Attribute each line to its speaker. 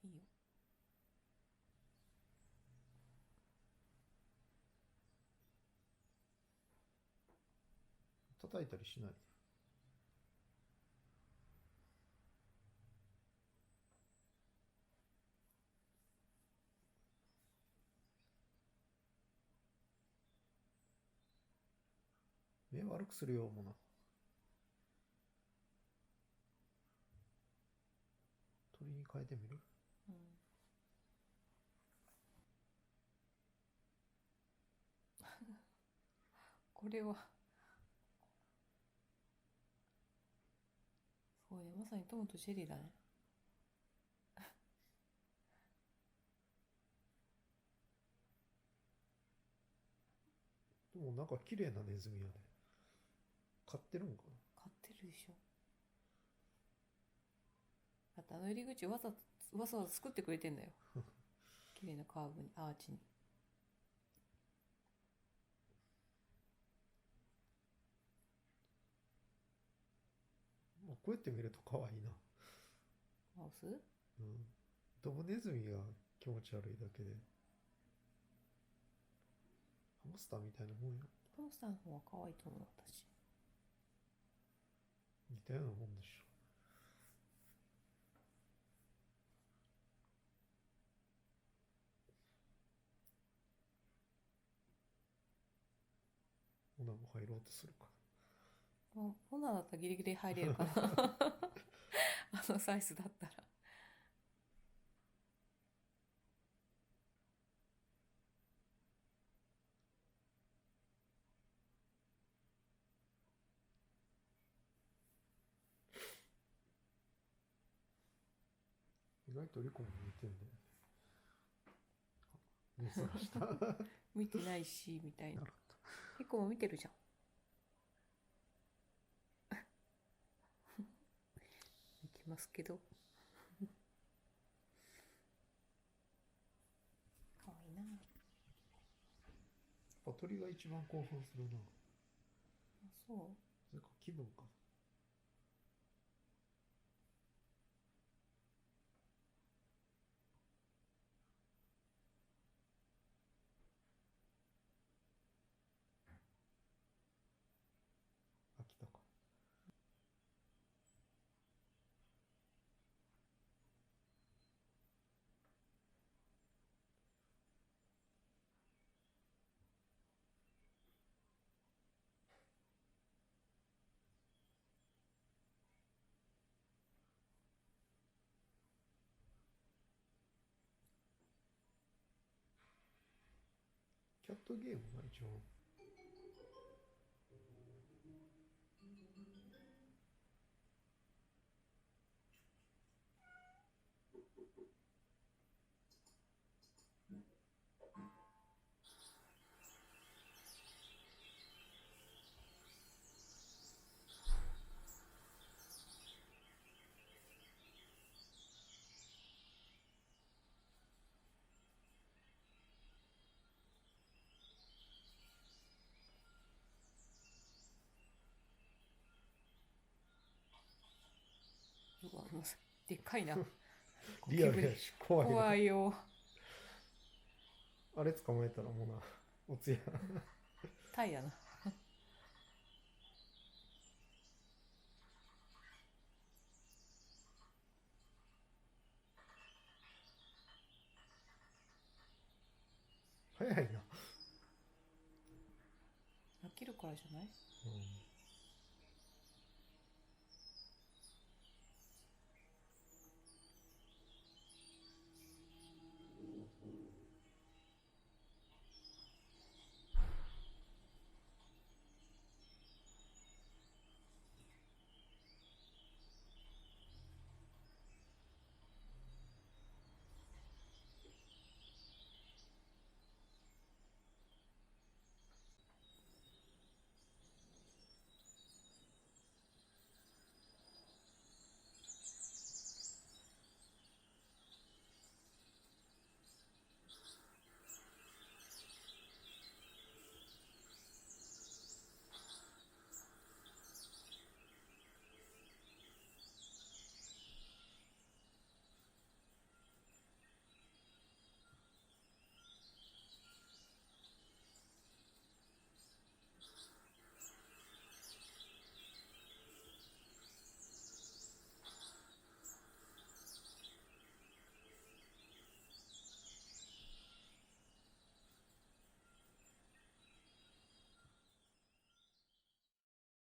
Speaker 1: いいよ。
Speaker 2: 叩いたりしない？目悪くするよもな。鳥に変えてみる？
Speaker 1: うん。これはそうね、まさにトムとジェリーだね。
Speaker 2: でもなんか綺麗なネズミやね。飼ってるんかな？
Speaker 1: 飼ってるでしょ。だってあの入り口わざわざ作ってくれてんだよ。綺麗なカーブに、アーチに。
Speaker 2: まあ、こうやって見ると可愛いな。
Speaker 1: マウス。
Speaker 2: うん。ドブネズミが気持ち悪いだけで、ハムスターみたいなもんや。
Speaker 1: ハムスターの方が可愛いと思う、私。
Speaker 2: 似たようなもんでしょ。ほなも入ろうとするか
Speaker 1: ほなだったらギリギリ入れるかな。あのサイズだったら。
Speaker 2: な。意外とリコも似てんだよね。目そらした。なる
Speaker 1: 見てないし、みたいな。
Speaker 2: ほ
Speaker 1: 結構も見てるじゃん。いきますけど。可愛いな。
Speaker 2: ど。鳥が一番興奮するな。
Speaker 1: あ、そ
Speaker 2: それか気分か。飽きたか。キャットゲームが一番。
Speaker 1: う。うわ、もうでっかいな。ゴ
Speaker 2: リ
Speaker 1: キブリ。
Speaker 2: アルやし怖いな。
Speaker 1: 怖いよ。
Speaker 2: あれ捕まえたらもうな、おつや。
Speaker 1: タイやな。
Speaker 2: 早いな。
Speaker 1: 飽きるからじゃない？
Speaker 2: うん。